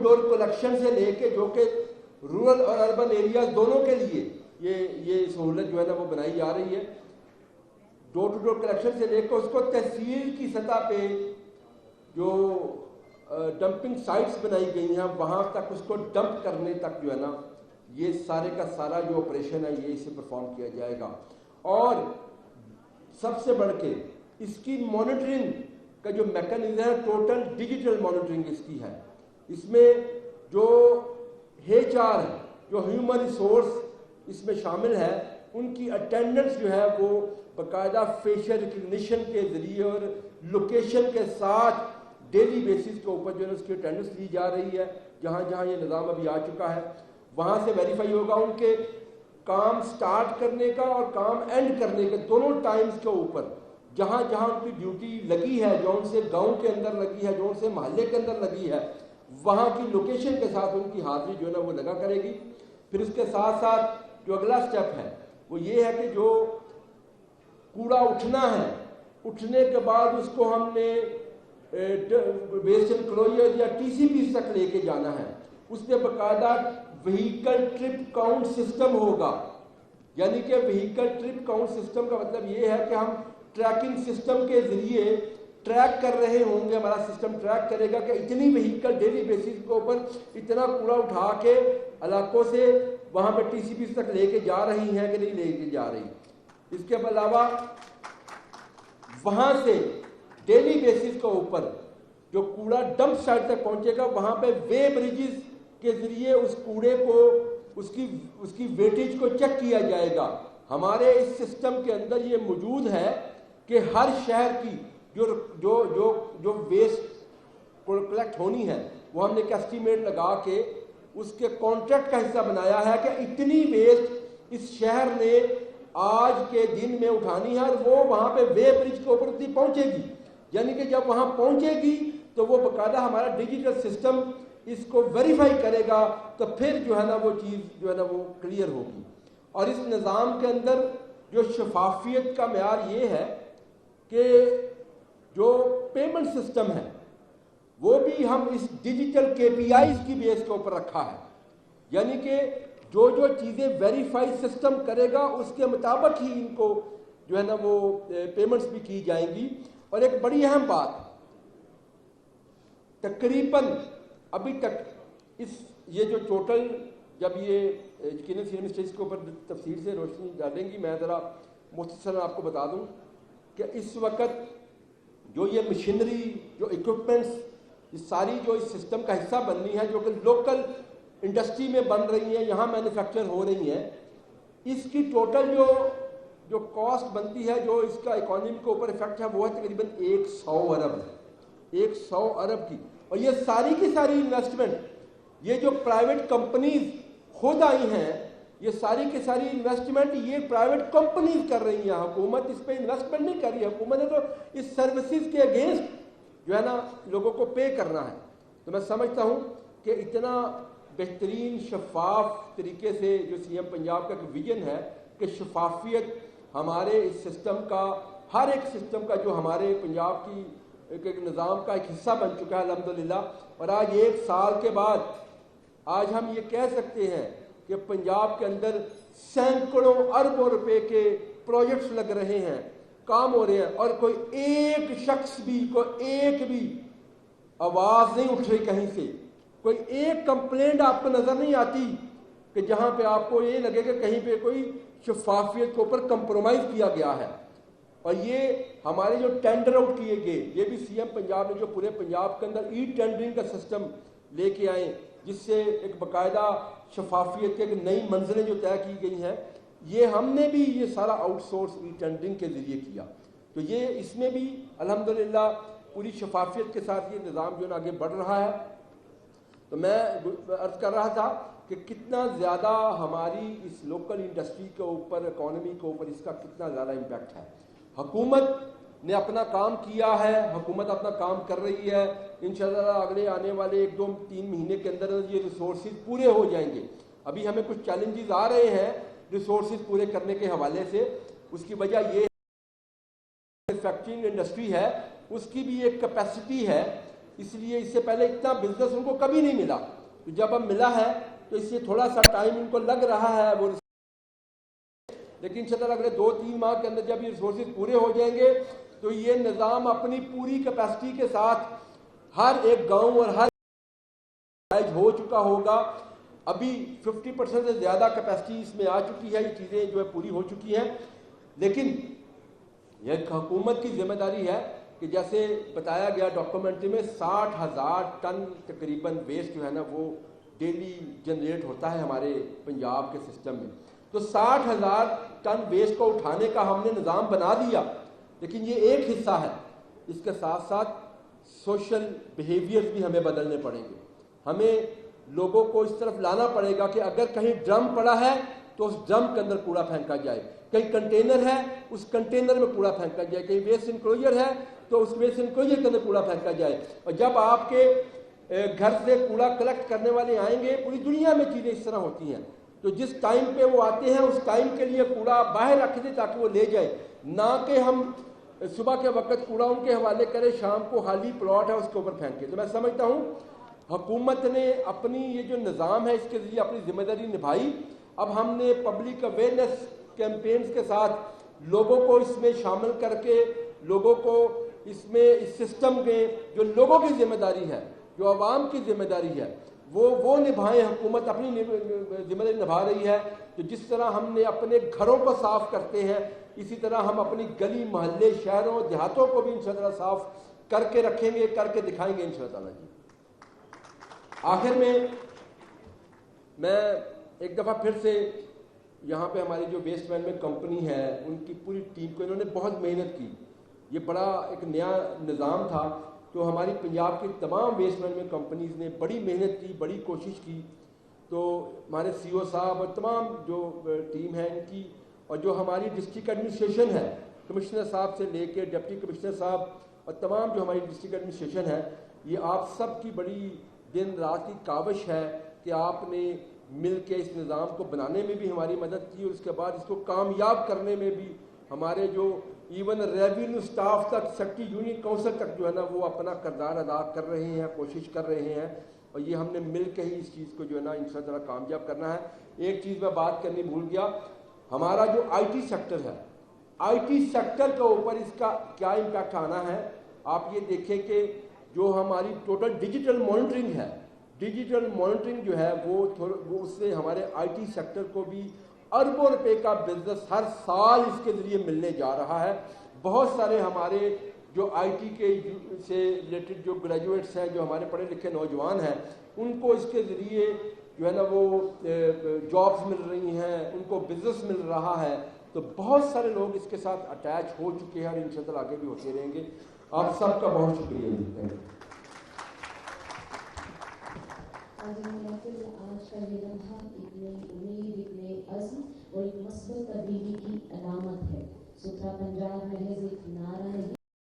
Door collection سے لے کے جو کہ رورل اور اربن ایریاز دونوں کے لیے یہ سہولت جو ہے نا وہ بنائی جا رہی ہے. ڈور ٹو ڈور کلیکشن سے لے کے اس کو تحصیل کی سطح پہ جو ڈمپنگ سائٹس بنائی گئی ہیں وہاں تک اس کو ڈمپ کرنے تک جو ہے نا یہ سارے کا سارا جو آپریشن ہے یہ اسے پرفارم کیا جائے گا. اور سب سے بڑھ کے اس کی مانیٹرنگ کا جو میکانزم ہے ٹوٹل ڈیجیٹل مانیٹرنگ اس کی ہے. اس میں جو HR ہے جو ہیومن ریسورس اس میں شامل ہے ان کی اٹینڈنس جو ہے وہ باقاعدہ فیشل ریکگنیشن کے ذریعے اور لوکیشن کے ساتھ ڈیلی بیسس کے اوپر جو ہے اس کی اٹینڈنس لی جا رہی ہے. جہاں جہاں یہ نظام ابھی آ چکا ہے وہاں سے ویریفائی ہوگا ان کے کام سٹارٹ کرنے کا اور کام اینڈ کرنے کے دونوں ٹائمز کے اوپر جہاں جہاں ان کی ڈیوٹی لگی ہے جو ان سے گاؤں کے اندر لگی ہے جو ان سے محلے کے اندر لگی ہے وہاں کی لوکیشن کے ساتھ ان کی حاضری جو ہے نا وہ لگا کرے گی. پھر اس کے ساتھ ساتھ جو اگلا سٹیپ ہے وہ یہ ہے کہ جو کوڑا اٹھنا ہے اٹھنے کے بعد اس کو ہم نے ویسٹ انکلوجر یا TCP تک لے کے جانا ہے. اس میں باقاعدہ وہیکل ٹرپ کاؤنٹ سسٹم ہوگا. یعنی کہ وہیکل ٹرپ کاؤنٹ سسٹم کا مطلب یہ ہے کہ ہم ٹریکنگ سسٹم کے ذریعے ٹریک کر رہے ہوں گے. ہمارا سسٹم ٹریک کرے گا کہ اتنی وہیکل ڈیلی بیسس کے اوپر اتنا کوڑا اٹھا کے علاقوں سے وہاں پہ TCP تک لے کے جا رہی ہیں کہ نہیں لے کے جا رہی. اس کے علاوہ وہاں سے ڈیلی بیسس کے اوپر جو کوڑا ڈمپ سائٹ تک پہنچے گا وہاں پہ وے بریجز کے ذریعے اس کوڑے کو اس کی ویٹیج کو چیک کیا جائے گا. ہمارے اس سسٹم کے اندر یہ موجود ہے کہ ہر شہر کی جو ویسٹ کلیکٹ ہونی ہے وہ ہم نے ایک ایسٹیمیٹ لگا کے اس کے کانٹریکٹ کا حصہ بنایا ہے کہ اتنی ویسٹ اس شہر نے آج کے دن میں اٹھانی ہے اور وہ وہاں پہ وے برج کے اوپر اتنی پہنچے گی. یعنی کہ جب وہاں پہنچے گی تو وہ باقاعدہ ہمارا ڈیجیٹل سسٹم اس کو ویریفائی کرے گا تو پھر جو ہے نا وہ چیز جو ہے نا وہ کلیئر ہوگی. اور اس نظام کے اندر جو شفافیت کا معیار یہ ہے کہ جو پیمنٹ سسٹم ہے وہ بھی ہم اس ڈیجیٹل KPIs کی بیس کے اوپر رکھا ہے. یعنی کہ جو چیزیں ویریفائی سسٹم کرے گا اس کے مطابق ہی ان کو جو ہے نا وہ پیمنٹس بھی کی جائیں گی. اور ایک بڑی اہم بات تقریباً ابھی تک یہ جو ٹوٹل جب یہ یقیناً سی ایم اسٹیٹس کے اوپر تفصیل سے روشنی ڈالیں گی میں ذرا مختصراً آپ کو بتا دوں کہ اس وقت جو یہ مشینری جو اکوپمنٹس یہ ساری جو اس سسٹم کا حصہ بننی ہے جو کہ لوکل انڈسٹری میں بن رہی ہیں یہاں مینوفیکچر ہو رہی ہیں اس کی ٹوٹل جو کاسٹ بنتی ہے جو اس کا اکانومی کے اوپر افیکٹ ہے وہ ہے تقریباً 100 ارب 100 ارب کی. اور یہ ساری کی ساری انویسٹمنٹ یہ جو پرائیویٹ کمپنیز خود آئی ہیں یہ ساری کی ساری انویسٹمنٹ یہ پرائیویٹ کمپنیز کر رہی ہیں. حکومت اس پہ انویسٹمنٹ نہیں کر رہی ہے. حکومت نے تو اس سروسز کے اگینسٹ جو ہے نا لوگوں کو پے کرنا ہے. تو میں سمجھتا ہوں کہ اتنا بہترین شفاف طریقے سے جو CM پنجاب کا ایک ویژن ہے کہ شفافیت ہمارے اس سسٹم کا ہر ایک سسٹم کا جو ہمارے پنجاب کی ایک نظام کا ایک حصہ بن چکا ہے الحمدللہ. اور آج 1 سال کے بعد آج ہم یہ کہہ سکتے ہیں کہ پنجاب کے اندر سینکڑوں اربوں روپے کے پروجیکٹس لگ رہے ہیں کام ہو رہے ہیں اور کوئی ایک شخص بھی کوئی ایک بھی آواز نہیں اٹھ رہی کہیں سے. کوئی ایک کمپلینٹ آپ کو نظر نہیں آتی کہ جہاں پہ آپ کو یہ لگے کہ کہیں پہ کوئی شفافیت کے اوپر کمپرومائز کیا گیا ہے. اور یہ ہمارے جو ٹینڈر آؤٹ کیے گئے یہ بھی CM پنجاب نے جو پورے پنجاب کے اندر ٹینڈرنگ کا سسٹم لے کے آئے جس سے ایک باقاعدہ شفافیت کے ایک نئی منزلیں جو طے کی گئی ہیں یہ ہم نے بھی یہ سارا آؤٹ سورس ٹینڈرنگ کے ذریعے کیا. تو یہ اس میں بھی الحمدللہ پوری شفافیت کے ساتھ یہ نظام جو ہے آگے بڑھ رہا ہے. تو میں عرض کر رہا تھا کہ کتنا زیادہ ہماری اس لوکل انڈسٹری کے اوپر اکانومی کے اوپر اس کا کتنا زیادہ امپیکٹ ہے. حکومت نے اپنا کام کیا ہے حکومت اپنا کام کر رہی ہے. انشاءاللہ اگلے آنے والے 1-2-3 مہینے کے اندر یہ ریسورسز پورے ہو جائیں گے. ابھی ہمیں کچھ چیلنجز آ رہے ہیں ریسورسز پورے کرنے کے حوالے سے. اس کی وجہ یہ مینوفیکچرنگ انڈسٹری ہے اس کی بھی ایک کیپیسٹی ہے اس لیے اس سے پہلے اتنا بزنس ان کو کبھی نہیں ملا، تو جب اب ملا ہے تو اس سے تھوڑا سا ٹائم ان کو لگ رہا ہے وہ، لیکن انشاءاللہ اگلے 2-3 ماہ کے اندر جب یہ ریسورسز پورے ہو جائیں گے تو یہ نظام اپنی پوری کیپیسٹی کے ساتھ ہر ایک گاؤں اور ہر ہو چکا ہوگا۔ ابھی 50% سے زیادہ کیپیسٹی اس میں آ چکی ہے، یہ چیزیں جو ہے پوری ہو چکی ہیں، لیکن یہ حکومت کی ذمہ داری ہے کہ جیسے بتایا گیا ڈاکومنٹری میں 60,000 ٹن تقریباً ویسٹ جو ہے نا وہ ڈیلی جنریٹ ہوتا ہے ہمارے پنجاب کے سسٹم میں، تو 60,000 ٹن ویسٹ کو اٹھانے کا ہم نے نظام بنا دیا، لیکن یہ ایک حصہ ہے، اس کے ساتھ ساتھ سوشل بیہیویئر بھی ہمیں بدلنے پڑیں گے، ہمیں لوگوں کو اس طرف لانا پڑے گا کہ اگر کہیں ڈرم پڑا ہے تو اس ڈرم کے اندر کوڑا پھینکا جائے، کہیں کنٹینر ہے اس کنٹینر میں کوڑا پھینکا جائے، کہیں ویسٹ انکلوجر ہے تو اس ویسٹ انکلوجر کے اندر کوڑا پھینکا جائے، اور جب آپ کے گھر سے کوڑا کلیکٹ کرنے والے آئیں گے، پوری دنیا میں چیزیں اس طرح ہوتی ہیں، تو جس ٹائم پہ وہ آتے ہیں اس ٹائم کے لیے کوڑا باہر رکھ دیں تاکہ وہ لے جائے، نہ کہ ہم صبح کے وقت کوڑا ان کے حوالے کرے، شام کو خالی پلاٹ ہے اس کے اوپر پھینکے۔ تو میں سمجھتا ہوں حکومت نے اپنی یہ جو نظام ہے اس کے ذریعے اپنی ذمہ داری نبھائی، اب ہم نے پبلک اویئرنیس کیمپینز کے ساتھ لوگوں کو اس میں شامل کر کے لوگوں کو اس میں اس سسٹم میں جو لوگوں کی ذمہ داری ہے، جو عوام کی ذمہ داری ہے وہ نبھائیں، حکومت اپنی ذمہ داری نبھا رہی ہے، تو جس طرح ہم نے اپنے گھروں کو صاف کرتے ہیں اسی طرح ہم اپنی گلی محلے شہروں دیہاتوں کو بھی انشاءاللہ صاف کر کے رکھیں گے، کر کے دکھائیں گے انشاءاللہ جی۔ آخر میں ایک دفعہ پھر سے یہاں پہ ہماری جو ویسٹ مینجمنٹ کمپنی ہے ان کی پوری ٹیم کو، انہوں نے بہت محنت کی، یہ بڑا ایک نیا نظام تھا، تو ہماری پنجاب کی تمام ویسٹ مینجمنٹ کمپنیز نے بڑی محنت کی، بڑی کوشش کی، تو ہمارے سی او صاحب اور تمام جو ٹیم ہے ان کی، اور جو ہماری ڈسٹرکٹ ایڈمنسٹریشن ہے، کمشنر صاحب سے لے کے ڈپٹی کمشنر صاحب اور تمام جو ہماری ڈسٹرکٹ ایڈمنسٹریشن ہے، یہ آپ سب کی بڑی دن رات کی کاوش ہے کہ آپ نے مل کے اس نظام کو بنانے میں بھی ہماری مدد کی، اور اس کے بعد اس کو کامیاب کرنے میں بھی ہمارے جو ایون ریونیو سٹاف تک، سیکٹری یونین کونسل تک جو ہے نا وہ اپنا کردار ادا کر رہے ہیں، کوشش کر رہے ہیں، اور یہ ہم نے مل کے ہی اس چیز کو جو ہے نا انشاءاللہ کامیاب کرنا ہے۔ ایک چیز میں بات کرنی بھول گیا، ہمارا جو آئی ٹی سیکٹر ہے، آئی ٹی سیکٹر کے اوپر اس کا کیا امپیکٹ آنا ہے، آپ یہ دیکھیں کہ جو ہماری ٹوٹل ڈیجیٹل مانیٹرنگ ہے، ڈیجیٹل مانیٹرنگ جو ہے وہ اس سے ہمارے آئی ٹی سیکٹر کو بھی اربوں روپے کا بزنس ہر سال اس کے ذریعے ملنے جا رہا ہے۔ بہت سارے ہمارے جو آئی ٹی کے سے ریلیٹڈ جو گریجویٹس ہیں، جو ہمارے پڑھے لکھے نوجوان ہیں، ان کو اس کے ذریعے جو ہے نا وہ جابز مل رہی ہیں، ان کو بزنس مل رہا ہے، تو بہت سارے لوگ اس کے ساتھ اٹیچ ہو چکے ہیں اور انشاءاللہ آگے بھی ہوتے رہیں گے۔ آپ سب کا بہت شکریہ جی۔ آج کا یہ لمحہ ایک نئی امید، ایک نئے عزم اور ایک مثبت تبدیلی کی علامت ہے۔ ستھرا پنجاب محض ایک نعرہ